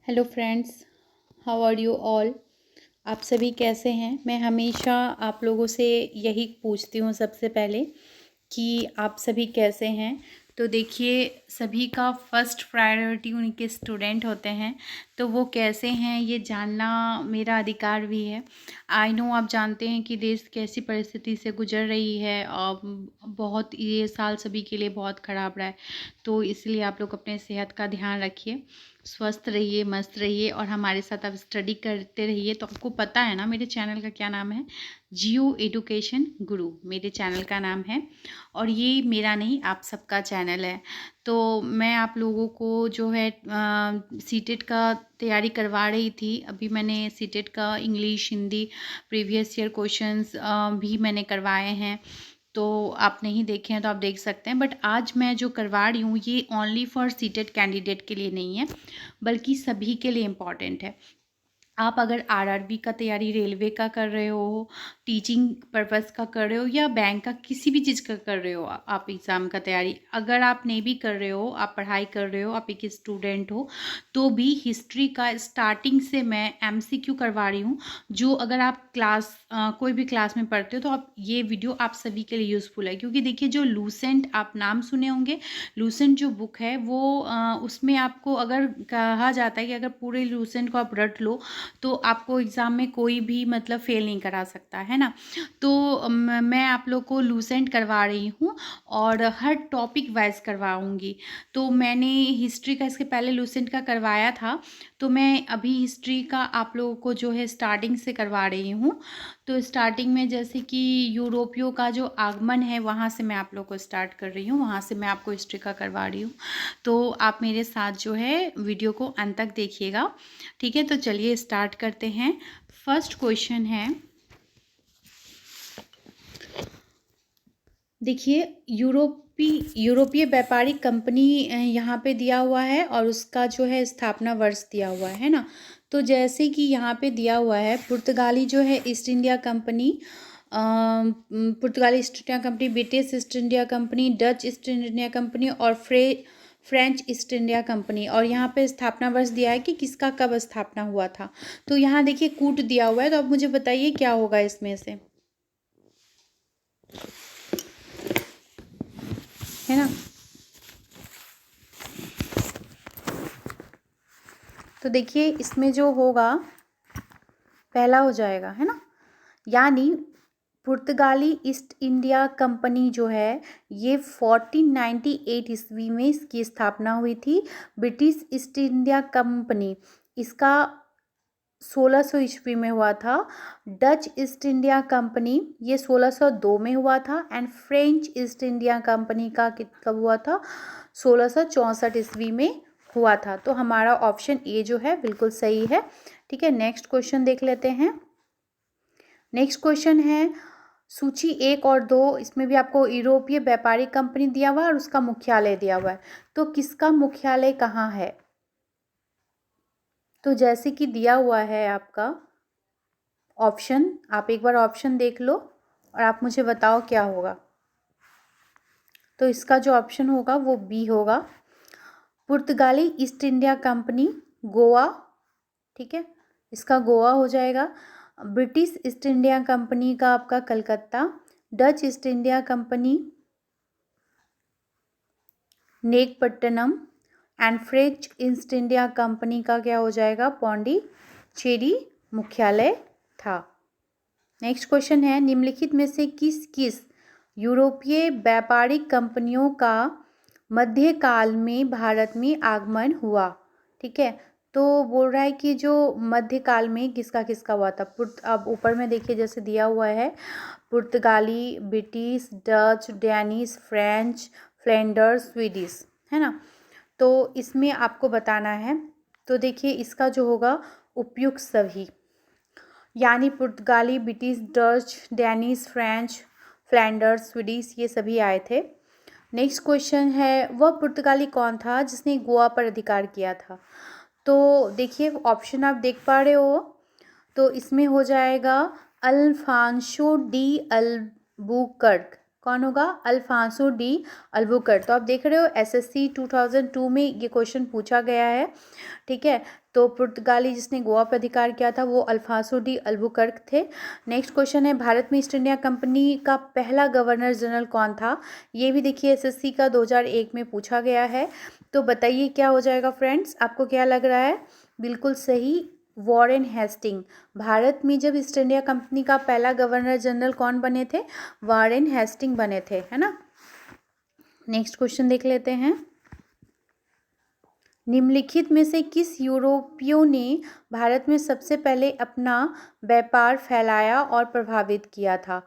Hello friends, how are you all. आप सभी कैसे हैं। मैं हमेशा आप लोगों से यही पूछती हूँ सबसे पहले कि आप सभी कैसे हैं। तो देखिए, सभी का फर्स्ट प्रायोरिटी उनके स्टूडेंट होते हैं, तो वो कैसे हैं ये जानना मेरा अधिकार भी है। आई नो आप जानते हैं कि देश कैसी परिस्थिति से गुजर रही है और बहुत ये साल सभी के लिए बहुत ख़राब रहा है। तो इसलिए आप लोग अपने सेहत का ध्यान रखिए, स्वस्थ रहिए, मस्त रहिए और हमारे साथ आप स्टडी करते रहिए। तो आपको पता है ना मेरे चैनल का क्या नाम है, जियो एजुकेशन गुरु मेरे चैनल का नाम है। और ये मेरा नहीं, आप सबका चैनल है। तो मैं आप लोगों को जो है सीटेट का तैयारी करवा रही थी। अभी मैंने सीटेट का English, Hindi previous year questions भी मैंने करवाए हैं। तो आप नहीं देखे हैं तो आप देख सकते हैं। बट आज मैं जो करवा रही हूँ ये ओनली फॉर सीटेट कैंडिडेट के लिए नहीं है, बल्कि सभी के लिए इम्पॉर्टेंट है। आप अगर आरआरबी का तैयारी, रेलवे का कर रहे हो, टीचिंग पर्पस का कर रहे हो या बैंक का किसी भी चीज़ का कर रहे हो, आप एग्ज़ाम का तैयारी अगर आप नहीं भी कर रहे हो, आप पढ़ाई कर रहे हो, आप एक स्टूडेंट हो, तो भी हिस्ट्री का स्टार्टिंग से मैं एमसीक्यू करवा रही हूँ। जो अगर आप कोई भी क्लास में पढ़ते हो तो आप ये वीडियो आप सभी के लिए यूज़फुल है। क्योंकि देखिए, जो लूसेंट आप नाम सुने होंगे, लूसेंट जो बुक है वो उसमें आपको अगर कहा जाता है कि अगर पूरे लूसेंट को आप रट लो तो आपको एग्ज़ाम में कोई भी मतलब फ़ेल नहीं करा सकता है ना। तो मैं आप लोग को लूसेंट करवा रही हूँ और हर टॉपिक वाइज करवाऊँगी। तो मैंने हिस्ट्री का इसके पहले लूसेंट का करवाया था, तो मैं अभी हिस्ट्री का आप लोगों को जो है स्टार्टिंग से करवा रही हूँ। तो स्टार्टिंग में जैसे कि यूरोपियों का जो आगमन है वहाँ से मैं आप लोग को स्टार्ट कर रही हूँ, वहाँ से मैं आपको हिस्ट्री का करवा रही हूँ। तो आप मेरे साथ जो है वीडियो को अंत तक देखिएगा, ठीक है। तो चलिए स्टार्ट करते हैं। फर्स्ट क्वेश्चन है, देखिए, यूरोपीय व्यापारिक कंपनी यहाँ पे दिया हुआ है और उसका जो है स्थापना वर्ष दिया हुआ है ना। तो जैसे कि यहाँ पे दिया हुआ है, पुर्तगाली जो है ईस्ट इंडिया कंपनी, पुर्तगाली east India company, British east India company, Dutch East India company और फ्रेंच ईस्ट इंडिया कंपनी। और यहाँ पे स्थापना वर्ष दिया है कि किसका कब स्थापना हुआ था। तो यहाँ देखिए कूट दिया हुआ है, तो अब मुझे बताइए क्या होगा इसमें से, है ना। तो देखिए इसमें जो होगा पहला हो जाएगा, है ना। यानी पुर्तगाली ईस्ट इंडिया कंपनी जो है ये 1498 ईस्वी में इसकी स्थापना हुई थी। ब्रिटिश ईस्ट इंडिया कंपनी इसका 1600 ईस्वी में हुआ था। डच ईस्ट इंडिया कंपनी ये 1602 में हुआ था। And French East India company का कब हुआ था, 1664 ईस्वी में हुआ था। तो हमारा ऑप्शन ए जो है बिल्कुल सही है, ठीक है। नेक्स्ट क्वेश्चन देख लेते हैं। नेक्स्ट क्वेश्चन है सूची 1 और 2, इसमें भी आपको यूरोपीय व्यापारिक कंपनी दिया हुआ है और उसका मुख्यालय दिया हुआ है। तो किसका मुख्यालय कहाँ है। तो जैसे कि दिया हुआ है आपका ऑप्शन, आप एक बार ऑप्शन देख लो और आप मुझे बताओ क्या होगा। तो इसका जो ऑप्शन होगा वो बी होगा, पुर्तगाली ईस्ट इंडिया कंपनी गोवा, ठीक है, इसका गोवा हो जाएगा। ब्रिटिश ईस्ट इंडिया कंपनी का आपका Calcutta, Dutch East India company Negapatam and French East India company का क्या हो जाएगा, पौंडीचेरी मुख्यालय था। नेक्स्ट क्वेश्चन है, निम्नलिखित में से किस किस यूरोपीय व्यापारिक कंपनियों का मध्यकाल में भारत में आगमन हुआ, ठीक है। तो बोल रहा है कि जो मध्यकाल में किसका किसका हुआ था। अब ऊपर में देखिए जैसे दिया हुआ है, पुर्तगाली, British, Dutch, Danish, French, Flanders, Swedish, है ना। तो इसमें आपको बताना है। तो देखिए इसका जो होगा उपयुक्त सभी, यानी पुर्तगाली, British, Dutch, Danish, French, Flanders, Swedish, ये सभी आए थे। नेक्स्ट क्वेश्चन है, वह पुर्तगाली कौन था जिसने गोवा पर अधिकार किया था। तो देखिए ऑप्शन आप देख पा रहे हो, तो इसमें हो जाएगा अल्फांसो डी अल्बुकर्क। कौन होगा? Alfonso de Albuquerque. तो आप देख रहे हो एसएससी 2002 में ये क्वेश्चन पूछा गया है, ठीक है। तो पुर्तगाली जिसने गोवा पर अधिकार किया था वो अल्फांसो डी अल्बुकर्क थे। नेक्स्ट क्वेश्चन है, भारत में ईस्ट इंडिया कंपनी का पहला गवर्नर जनरल कौन था? ये भी देखिए एसएससी का 2001 में पूछा गया है। तो बताइए क्या हो जाएगा फ्रेंड्स, आपको क्या लग रहा है? बिल्कुल सही, वॉरेन हेस्टिंग। भारत में जब ईस्ट इंडिया कंपनी का पहला गवर्नर जनरल कौन बने थे? वॉरेन हेस्टिंग बने थे, है ना। नेक्स्ट क्वेश्चन देख लेते हैं, निम्नलिखित में से किस यूरोपियों ने भारत में सबसे पहले अपना व्यापार फैलाया और प्रभावित किया था?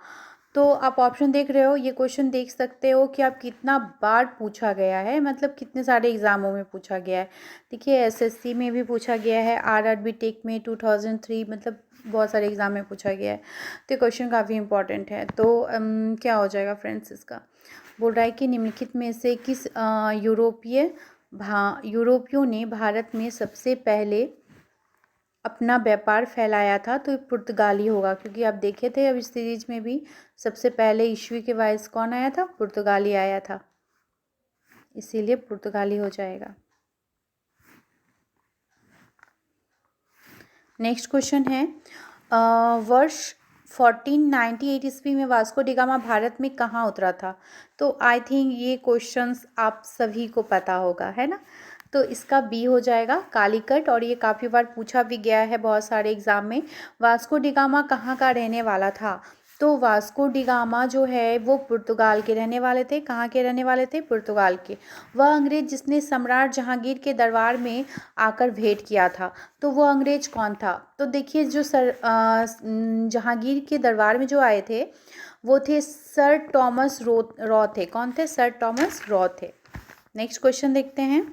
तो आप ऑप्शन देख रहे हो, ये क्वेश्चन देख सकते हो कि आप कितना बार पूछा गया है, मतलब कितने सारे एग्जामों में पूछा गया है। देखिए एसएससी में भी पूछा गया है, आरआरबी टेक में 2003, मतलब बहुत सारे एग्जाम में पूछा गया है। तो क्वेश्चन काफ़ी इंपॉर्टेंट है। तो क्या हो जाएगा फ्रेंड्स इसका? बोल रहा है कि निम्नलिखित में से किस यूरोपियों ने भारत में सबसे पहले अपना व्यापार फैलाया था? तो पुर्तगाली होगा, क्योंकि आप देखे थे अब इस सीरीज में भी सबसे पहले ईस्वी के वाइस कौन आया था? पुर्तगाली आया था, इसीलिए पुर्तगाली हो जाएगा। नेक्स्ट क्वेश्चन है, वर्ष 1498 ईस्वी में वास्को डी गामा भारत में कहाँ उतरा था? तो आई थिंक ये क्वेश्चंस आप सभी को पता होगा, है ना। तो इसका बी हो जाएगा, कालीकट। और ये काफ़ी बार पूछा भी गया है बहुत सारे एग्जाम में। वास्को डी गामा कहाँ का रहने वाला था? तो वास्को डी गामा जो है वो पुर्तगाल के रहने वाले थे। कहाँ के रहने वाले थे? पुर्तगाल के। वह अंग्रेज जिसने सम्राट जहांगीर के दरबार में आकर भेंट किया था, तो वो अंग्रेज कौन था? तो देखिए जो जहांगीर के दरबार में जो आए थे वो थे सर टॉमस रॉ थे। कौन थे? सर टॉमस रॉ थे। नेक्स्ट क्वेश्चन देखते हैं,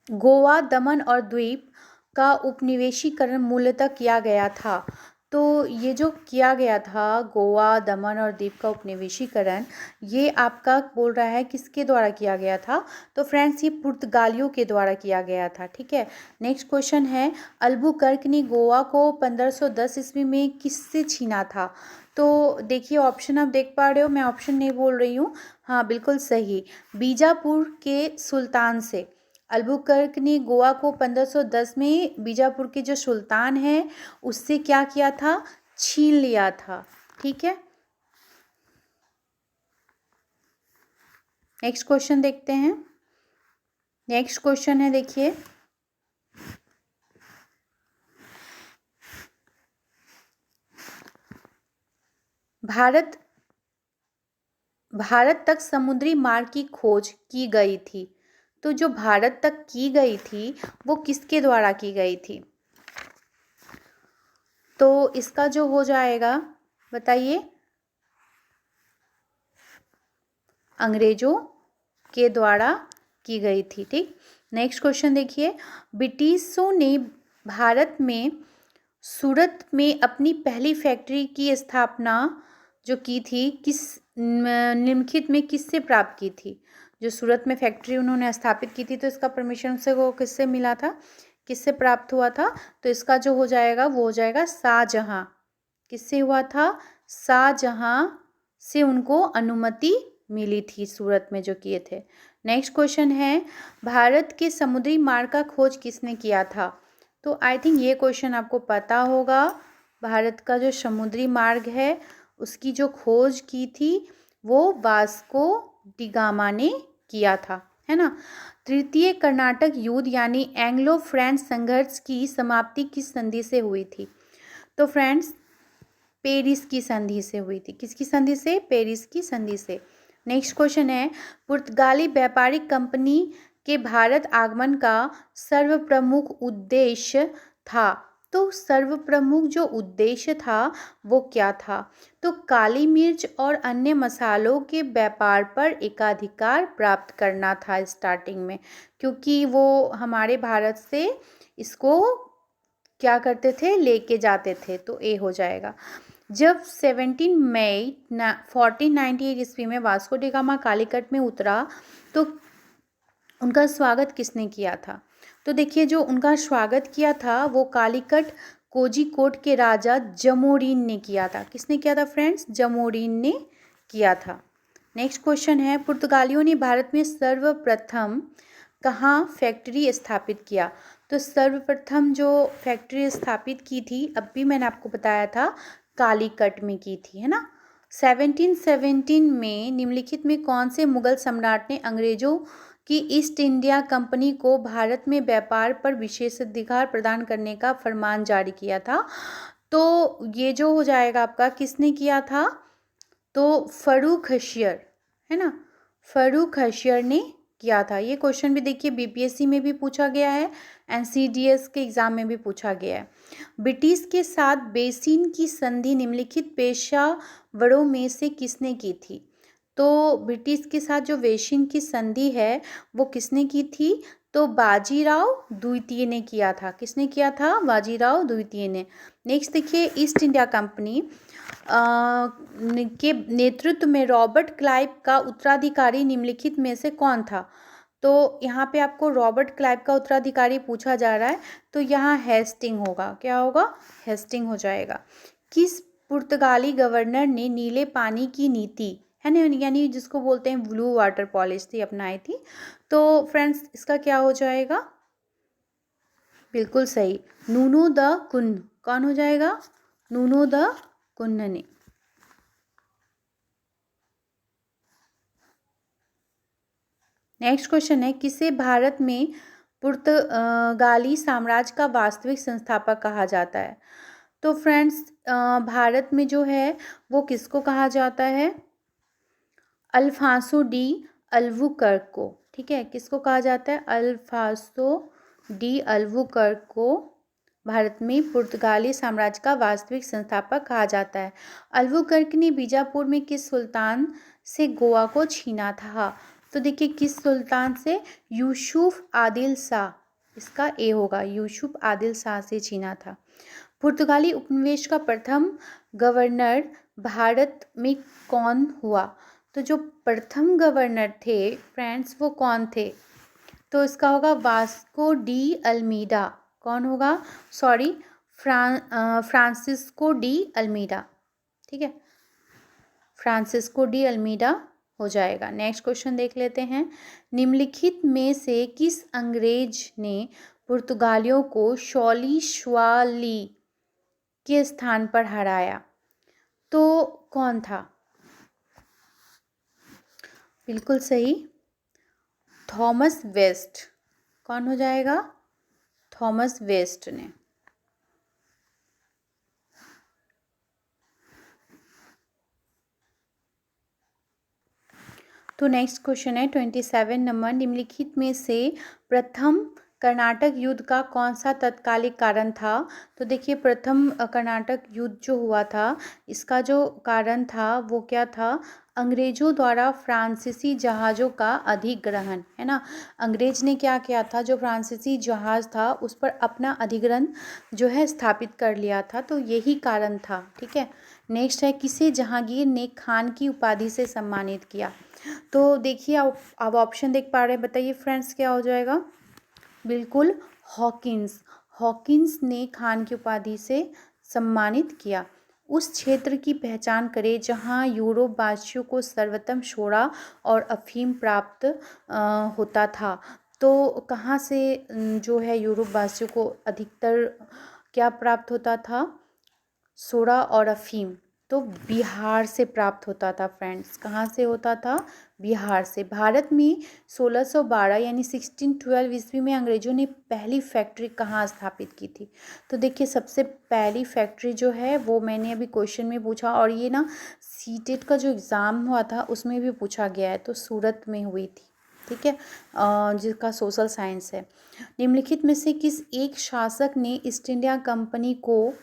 गोवा, दमन और द्वीप का उपनिवेशीकरण मूलतः किया गया था। तो ये जो किया गया था गोवा, दमन और द्वीप का उपनिवेशीकरण, ये आपका बोल रहा है किसके द्वारा किया गया था? तो फ्रेंड्स ये पुर्तगालियों के द्वारा किया गया था, ठीक है। नेक्स्ट क्वेश्चन है, अल्बुकर्क ने गोवा को 1510 ईस्वी में किससे छीना था? तो देखिए ऑप्शन आप देख पा रहे हो, मैं ऑप्शन नहीं बोल रही हूँ, हाँ बिल्कुल सही, बीजापुर के सुल्तान से। अल्बुकर्क ने गोवा को 1510 में बीजापुर के जो सुल्तान है उससे क्या किया था? छीन लिया था, ठीक है। नेक्स्ट क्वेश्चन देखते हैं। नेक्स्ट क्वेश्चन है, देखिए, भारत तक समुद्री मार्ग की खोज की गई थी। तो जो भारत तक की गई थी वो किसके द्वारा की गई थी? तो इसका जो हो जाएगा बताइए, अंग्रेजों के द्वारा की गई थी, ठीक। नेक्स्ट क्वेश्चन देखिए, ब्रिटिशों ने भारत में सूरत में अपनी पहली फैक्ट्री की स्थापना जो की थी किस निम्नलिखित में किससे प्राप्त की थी? जो सूरत में फैक्ट्री उन्होंने स्थापित की थी तो इसका परमिशन से वो किससे मिला था, किससे प्राप्त हुआ था? तो इसका जो हो जाएगा वो हो जाएगा शाहजहां। किससे हुआ था? शाहजहां से उनको अनुमति मिली थी सूरत में जो किए थे। नेक्स्ट क्वेश्चन है, भारत के समुद्री मार्ग का खोज किसने किया था? तो आई थिंक ये क्वेश्चन आपको पता होगा। भारत का जो समुद्री मार्ग है उसकी जो खोज की थी वो वास्को डी गामा ने किया था, है ना। तृतीय कर्नाटक युद्ध यानी एंग्लो फ्रेंच संघर्ष की समाप्ति किस संधि से हुई थी? तो फ्रेंड्स पेरिस की संधि से हुई थी। किसकी संधि से? पेरिस की संधि से। नेक्स्ट क्वेश्चन है, पुर्तगाली व्यापारिक कंपनी के भारत आगमन का सर्वप्रमुख उद्देश्य था। तो सर्वप्रमुख जो उद्देश्य था वो क्या था? तो काली मिर्च और अन्य मसालों के व्यापार पर एकाधिकार प्राप्त करना था स्टार्टिंग में, क्योंकि वो हमारे भारत से इसको क्या करते थे? लेके जाते थे। तो ए हो जाएगा। जब 17 मई 1498 ईस्वी में वास्को डी गामा कालीकट में उतरा तो उनका स्वागत किसने किया था? तो देखिए जो उनका स्वागत किया था वो कालीकट कोझिकोड के राजा जमोरिन ने किया था। किसने किया था फ्रेंड्स? जमोरिन ने किया था। नेक्स्ट क्वेश्चन है, पुर्तगालियों ने भारत में सर्वप्रथम कहाँ फैक्ट्री स्थापित किया? तो सर्वप्रथम जो फैक्ट्री स्थापित की थी, अब भी मैंने आपको बताया था, कालीकट में की थी, है ना। 1717 में निम्नलिखित में कौन से मुगल सम्राट ने अंग्रेजों की ईस्ट इंडिया कंपनी को भारत में व्यापार पर विशेषाधिकार प्रदान करने का फरमान जारी किया था? तो ये जो हो जाएगा आपका, किसने किया था? तो फर्रुखशियर, है ना, फर्रुखशियर ने किया था। ये क्वेश्चन भी देखिए बीपीएससी में भी पूछा गया है, एनसीडीएस के एग्जाम में भी पूछा गया है। ब्रिटिश के साथ बेसिन की संधि निम्नलिखित पेशेवरों में से किसने की थी? तो ब्रिटिश के साथ जो बेसिन की संधि है वो किसने की थी? तो बाजीराव द्वितीय ने किया था। किसने किया था? बाजीराव द्वितीय ने। नेक्स्ट देखिए, ईस्ट इंडिया कंपनी के नेतृत्व में रॉबर्ट क्लाइव का उत्तराधिकारी निम्नलिखित में से कौन था? तो यहाँ पे आपको रॉबर्ट क्लाइव का उत्तराधिकारी पूछा जा रहा है, तो यहाँ हेस्टिंग होगा। क्या होगा? हेस्टिंग हो जाएगा। किस पुर्तगाली गवर्नर ने नीले पानी की नीति, है ना, यानी जिसको बोलते हैं ब्लू वाटर पॉलिसी, अपनाई थी? तो फ्रेंड्स इसका क्या हो जाएगा? बिल्कुल सही, नूनो द कुन। कौन हो जाएगा? नूनो द कुन ने। नेक्स्ट क्वेश्चन है, किसे भारत में पुर्तगाली साम्राज्य का वास्तविक संस्थापक कहा जाता है? तो फ्रेंड्स भारत में जो है वो किसको कहा जाता है? अल्फांसो डी अल्बुकर्क को। ठीक है, किसको कहा जाता है? अल्फांसो डी अल्बुकर्क को भारत में पुर्तगाली साम्राज्य का वास्तविक संस्थापक कहा जाता है। अल्बुकर्क ने बीजापुर में किस सुल्तान से गोवा को छीना था? तो देखिए, किस सुल्तान से? यूसुफ आदिल शाह, इसका ए होगा, यूसुफ आदिल शाह से छीना था। पुर्तगाली उपनिवेश का प्रथम गवर्नर भारत में कौन हुआ? तो जो प्रथम गवर्नर थे फ्रेंड्स वो कौन थे? तो इसका होगा वास्को डी अल्मीडा। कौन होगा? Sorry, Francisco de Almeida. ठीक है, फ्रांसिस्को डी अल्मीडा हो जाएगा। नेक्स्ट क्वेश्चन देख लेते हैं, निम्नलिखित में से किस अंग्रेज ने पुर्तगालियों को शौली के स्थान पर हराया? तो कौन था? बिल्कुल सही, थॉमस वेस्ट। कौन हो जाएगा? थॉमस वेस्ट ने। तो नेक्स्ट क्वेश्चन है 27 नंबर, निम्नलिखित में से प्रथम कर्नाटक युद्ध का कौन सा तत्कालिक कारण था? तो देखिए, प्रथम कर्नाटक युद्ध जो हुआ था इसका जो कारण था वो क्या था? अंग्रेजों द्वारा फ्रांसीसी जहाज़ों का अधिग्रहण, है ना। अंग्रेज ने क्या किया था? जो फ्रांसीसी जहाज़ था उस पर अपना अधिग्रहण जो है स्थापित कर लिया था, तो यही कारण था। ठीक है, नेक्स्ट है, किसे जहांगीर ने खान की उपाधि से सम्मानित किया? तो देखिए, आप ऑप्शन देख पा रहे हैं, बताइए फ्रेंड्स क्या हो जाएगा? बिल्कुल, हॉकिंस। हॉकिंस ने खान की उपाधि से सम्मानित किया। उस क्षेत्र की पहचान करें जहां यूरोप वासियों को सर्वोत्तम सोडा और अफीम प्राप्त होता था। तो कहाँ से जो है यूरोप वासियों को अधिकतर क्या प्राप्त होता था? सोडा और अफीम। तो बिहार से प्राप्त होता था फ्रेंड्स। कहाँ से होता था? बिहार से। भारत में 1612 यानी 1612 ईस्वी में अंग्रेजों ने पहली फैक्ट्री कहाँ स्थापित की थी? तो देखिए, सबसे पहली फैक्ट्री जो है वो मैंने अभी क्वेश्चन में पूछा, और ये ना सीटेट का जो एग्ज़ाम हुआ था उसमें भी पूछा गया है, तो सूरत में हुई थी। ठीक है, जिसका सोशल साइंस है। निम्नलिखित में से किस एक शासक ने ईस्ट इंडिया कंपनी को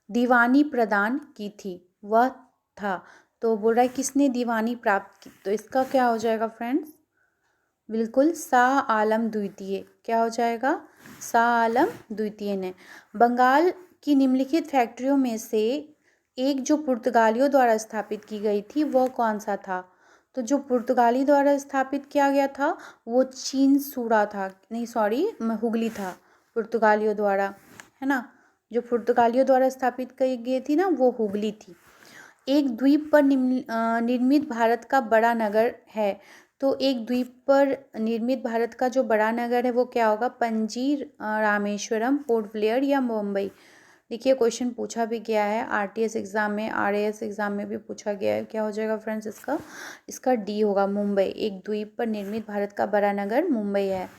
दीवानी प्रदान की थी? वह था, तो बोल रहा है किसने दीवानी प्राप्त की? तो इसका क्या हो जाएगा फ्रेंड्स? बिल्कुल, शाह आलम द्वितीय। क्या हो जाएगा? शाह आलम द्वितीय ने। बंगाल की निम्नलिखित फैक्ट्रियों में से एक जो पुर्तगालियों द्वारा स्थापित की गई थी वह कौन सा था? तो जो पुर्तगाली द्वारा स्थापित किया गया था वो चीन सूड़ा था, नहीं सॉरी, हुगली था। पुर्तगालियों द्वारा, है ना। जो पुर्तगालियों द्वारा स्थापित की गई थी ना, वो हुगली थी। एक द्वीप पर निर्मित भारत का बड़ा नगर है। तो एक द्वीप पर निर्मित भारत का जो बड़ा नगर है वो क्या होगा? पणजी, रामेश्वरम, पोर्ट ब्लेयर या मुंबई। देखिए क्वेश्चन पूछा भी गया है आरटीएस एग्जाम में, आरएएस एग्जाम में भी पूछा गया है। क्या हो जाएगा फ्रेंड्स इसका डी होगा, मुंबई। एक द्वीप पर निर्मित भारत का बड़ा नगर मुंबई है।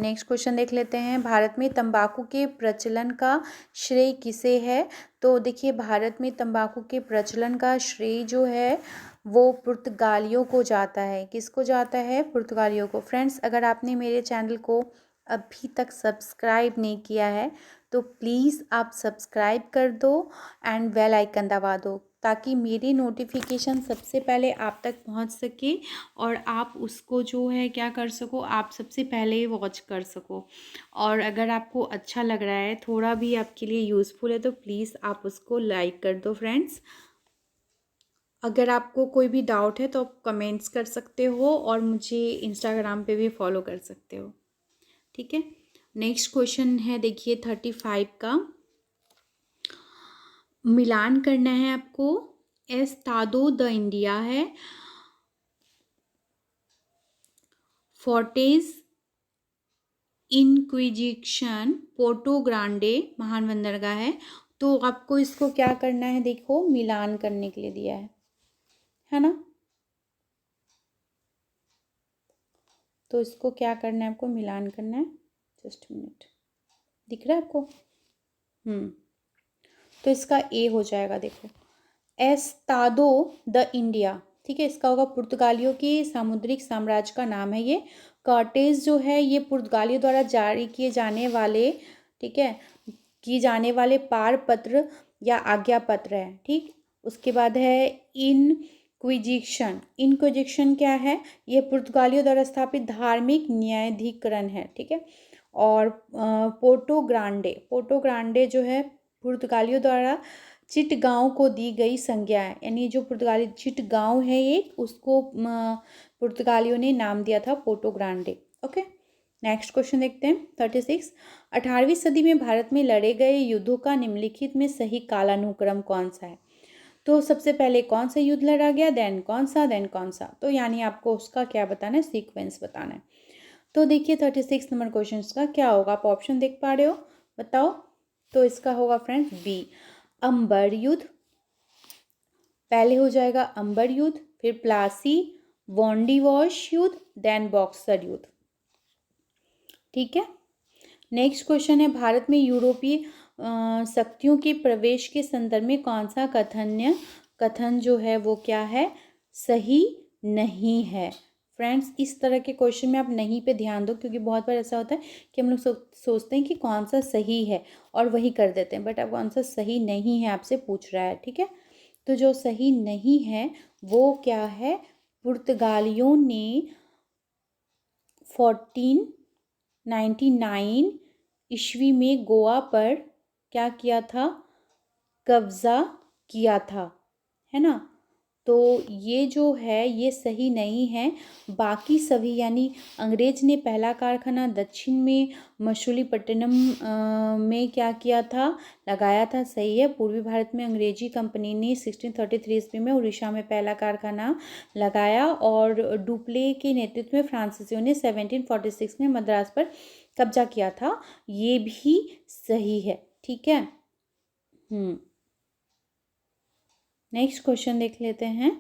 नेक्स्ट क्वेश्चन देख लेते हैं। भारत में तंबाकू के प्रचलन का श्रेय किसे है? तो देखिए भारत में तंबाकू के प्रचलन का श्रेय जो है वो पुर्तगालियों को जाता है। किसको जाता है? पुर्तगालियों को। फ्रेंड्स, अगर आपने मेरे चैनल को अभी तक सब्सक्राइब नहीं किया है तो प्लीज़ आप सब्सक्राइब कर दो एंड बेल आइकन दबा दो, ताकि मेरी नोटिफिकेशन सबसे पहले आप तक पहुंच सके और आप उसको जो है क्या कर सको, आप सबसे पहले वॉच कर सको। और अगर आपको अच्छा लग रहा है, थोड़ा भी आपके लिए यूज़फुल है, तो प्लीज़ आप उसको लाइक कर दो फ्रेंड्स। अगर आपको कोई भी डाउट है तो आप कमेंट्स कर सकते हो और मुझे इंस्टाग्राम पे भी फॉलो कर सकते हो, ठीक है। नेक्स्ट क्वेश्चन है देखिए 35 का, मिलान करना है आपको। एस्टादो द इंडिया है, फोर्टेज इंक्विजिशन, पोर्टो ग्रांडे महान बंदरगाह है। तो आपको इसको क्या करना है, देखो मिलान करने के लिए दिया है ना। तो इसको क्या करना है, आपको मिलान करना है। जस्ट मिनट, दिख रहा है आपको? तो इसका ए हो जाएगा, देखो एस्तादो द इंडिया, ठीक है। इसका होगा पुर्तगालियों के सामुद्रिक साम्राज्य का नाम है ये। कॉर्टेज जो है ये पुर्तगालियों द्वारा जारी किए जाने वाले, ठीक है, किए जाने वाले पारपत्र या आज्ञा पत्र है, ठीक। उसके बाद है इनक्विजिशन। इनक्विजिशन क्या है? ये पुर्तगालियों द्वारा स्थापित धार्मिक न्यायाधिकरण है, ठीक है। और पोर्टो ग्रांडे, पोर्टो ग्रांडे जो है पुर्तगालियों द्वारा चिटगांव को दी गई संज्ञा है। यानी जो पुर्तगाली चिटगांव है एक, उसको पुर्तगालियों ने नाम दिया था Porto Grande. Okay, next question देखते हैं 36। 18वीं सदी में भारत में लड़े गए युद्धों का निम्नलिखित में सही कालानुक्रम कौन सा है? तो सबसे पहले कौन सा युद्ध लड़ा गया, देन कौन सा, तो यानी आपको उसका क्या बताना है, सीक्वेंस बताना है। तो देखिए 36 नंबर क्वेश्चन का क्या होगा, आप ऑप्शन देख पा रहे हो, बताओ। तो इसका होगा फ्रेंड्स बी, अंबर युद्ध। पहले हो जाएगा अंबर युद्ध, फिर प्लासी, वॉन्डिवॉश युद्ध, देन बॉक्सर युद्ध, ठीक है। नेक्स्ट क्वेश्चन है, भारत में यूरोपीय शक्तियों के प्रवेश के संदर्भ में कौन सा कथन जो है वो क्या है, सही नहीं है। फ्रेंड्स, इस तरह के क्वेश्चन में आप नहीं पे ध्यान दो, क्योंकि बहुत बार ऐसा होता है कि हम लोग सोचते हैं कि कौन सा सही है और वही कर देते हैं, बट अब कौन सा सही नहीं है आपसे पूछ रहा है, ठीक है। तो जो सही नहीं है वो क्या है, पुर्तगालियों ने 1499 ईस्वी में गोवा पर क्या किया था, कब्जा किया था, है ना। तो ये जो है ये सही नहीं है। बाकी सभी, यानी अंग्रेज ने पहला कारखाना दक्षिण में मछलीपट्टनम में क्या किया था, लगाया था, सही है। पूर्वी भारत में अंग्रेजी कंपनी ने 1633 ईस्वी में उड़ीसा में पहला कारखाना लगाया, और डुप्ले के नेतृत्व में फ्रांसीसियों ने 1746 में मद्रास पर कब्जा किया था, ये भी सही है, ठीक है। नेक्स्ट क्वेश्चन देख लेते हैं।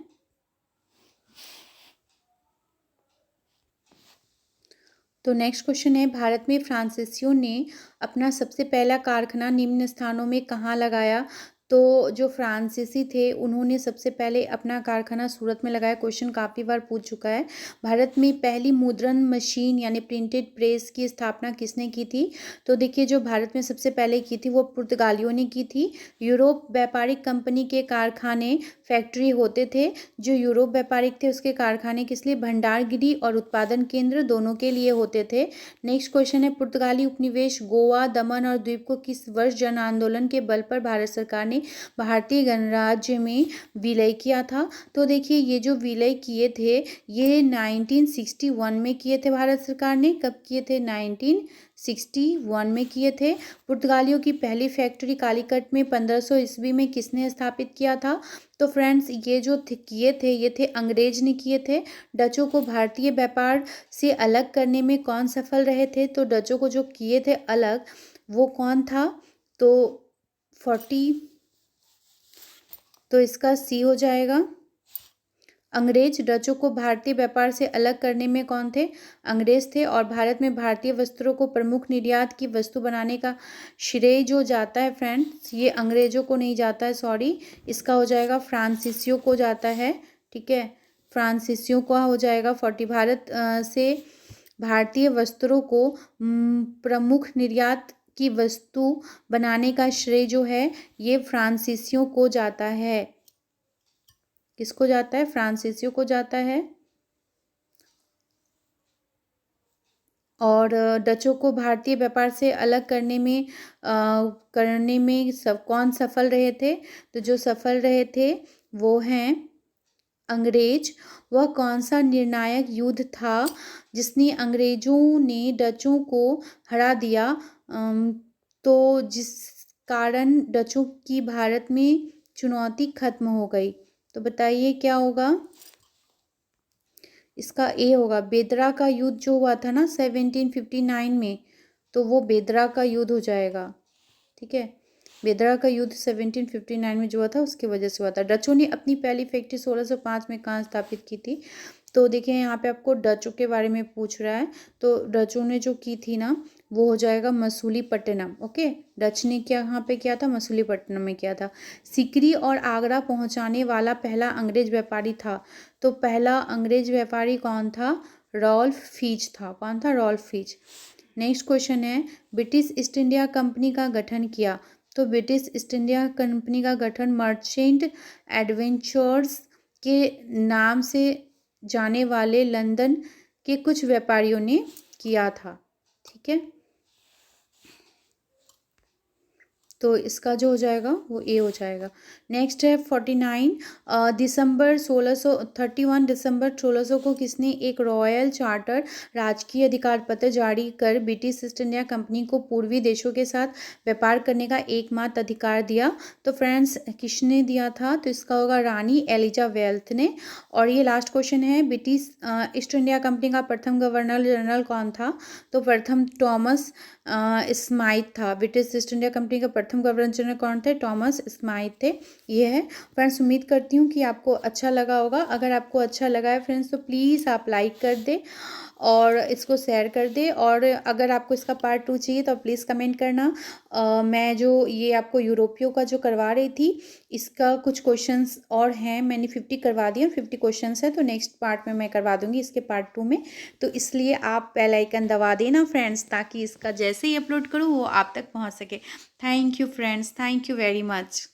तो नेक्स्ट क्वेश्चन है, भारत में फ्रांसीसियों ने अपना सबसे पहला कारखाना निम्न स्थानों में कहाँ लगाया? तो जो फ्रांसीसी थे उन्होंने सबसे पहले अपना कारखाना सूरत में लगाया। क्वेश्चन काफ़ी बार पूछ चुका है। भारत में पहली मुद्रण मशीन यानी प्रिंटेड प्रेस की स्थापना किसने की थी? तो देखिए जो भारत में सबसे पहले की थी वो पुर्तगालियों ने की थी। यूरोप व्यापारिक कंपनी के कारखाने फैक्ट्री होते थे। जो यूरोप व्यापारिक थे उसके कारखाने किस लिए, भंडारगिरी और उत्पादन केंद्र दोनों के लिए होते थे। नेक्स्ट क्वेश्चन है, पुर्तगाली उपनिवेश गोवा, दमन और द्वीप को किस वर्ष जन आंदोलन के बल पर भारत सरकार ने ने भारतीय गणराज्य में विलय किया था? तो देखिए ये जो विलय किए थे ये 1961 में किए थे भारत सरकार ने। कब किए थे? 1961 में किए थे। पुर्तगालियों की पहली फैक्ट्री कालीकट में 1500 ईस्वी में किसने स्थापित किया था? तो फ्रेंड्स ये जो किए थे ये थे अंग्रेज ने किए थे। डचों को भारतीय व्यापार से अलग करने में कौन सफल रहे थे? तो डचों को जो किए थे अलग वो कौन था? तो 40, तो इसका सी हो जाएगा। अंग्रेज। डचों को भारतीय व्यापार से अलग करने में कौन थे? अंग्रेज थे। और भारत में भारतीय वस्त्रों को प्रमुख निर्यात की वस्तु बनाने का श्रेय जो जाता है फ्रेंड्स ये अंग्रेजों को नहीं जाता है, सॉरी, इसका हो जाएगा फ्रांसीसियों को जाता है। ठीक है, फ्रांसीसियों का हो जाएगा 40। भारत से भारतीय वस्त्रों को प्रमुख निर्यात की वस्तु बनाने का श्रेय जो है ये फ्रांसीसियों को जाता है। किसको जाता है? फ्रांसीसियों को जाता है। और डचों को भारतीय व्यापार से अलग करने में सब कौन सफल रहे थे? तो जो सफल रहे थे वो हैं अंग्रेज। वह कौन सा निर्णायक युद्ध था जिसने अंग्रेजों ने डचों को हरा दिया? तो जिस कारण डचों की भारत में चुनौती खत्म हो गई। तो बताइए क्या होगा? इसका ए होगा। बेदरा का युद्ध जो हुआ था ना 1759 में, तो वो बेदरा का युद्ध हो जाएगा। ठीक है, बेदरा का युद्ध 1759 में जो हुआ था उसकी वजह से हुआ था। डचों ने अपनी पहली फैक्ट्री 1605 में कहाँ स्थापित की थी? तो देखिए यहाँ पे आपको डचों के बारे में पूछ रहा है, तो डचों ने जो की थी ना वो हो जाएगा मसूलीपट्टनम। ओके, डच ने क्या यहाँ पे किया था? मसूलीपट्टनम में किया था। सिकरी और आगरा पहुँचाने वाला पहला अंग्रेज व्यापारी था? तो पहला अंग्रेज व्यापारी कौन था? रॉल्फ फीच था। कौन था? रॉल्फ फीच। नेक्स्ट क्वेश्चन है ब्रिटिश ईस्ट इंडिया कंपनी का गठन किया? तो ब्रिटिश ईस्ट इंडिया कंपनी का गठन मर्चेंट एडवेंचर्स के नाम से जाने वाले लंदन के कुछ व्यापारियों ने किया था। ठीक है, तो इसका जो हो जाएगा वो ए हो जाएगा। नेक्स्ट है 49 दिसंबर 1631 दिसंबर 1600 को किसने एक रॉयल चार्टर राजकीय अधिकार पत्र जारी कर ब्रिटिश ईस्ट इंडिया कंपनी को पूर्वी देशों के साथ व्यापार करने का एकमात्र अधिकार दिया? तो फ्रेंड्स किसने दिया था? तो इसका होगा रानी एलिजाबेथ ने। और ये लास्ट क्वेश्चन है ब्रिटिश ईस्ट इंडिया कंपनी का प्रथम गवर्नर जनरल कौन था? तो प्रथम टॉमस स्माइथ था। ब्रिटिश ईस्ट इंडिया कंपनी का प्रथम गवर्नर जनरल कौन थे? टॉमस स्माइथ थे। ये है फ्रेंड्स, उम्मीद करती हूँ कि आपको अच्छा लगा होगा। अगर आपको अच्छा लगा है फ्रेंड्स तो प्लीज़ आप लाइक कर दें और इसको शेयर कर दें। और अगर आपको इसका पार्ट 2 चाहिए तो प्लीज़ कमेंट करना। मैं जो ये आपको यूरोपियो का जो करवा रही थी इसका कुछ क्वेश्चंस और हैं, मैंने 50 करवा दिए, 50 क्वेश्चंस है, तो नेक्स्ट पार्ट में मैं करवा दूंगी इसके पार्ट 2 में। तो इसलिए आप बेल आइकन दबा देना फ्रेंड्स, ताकि इसका जैसे ही अपलोड करूँ वो आप तक पहुँच सके। Thank you friends, thank you very much.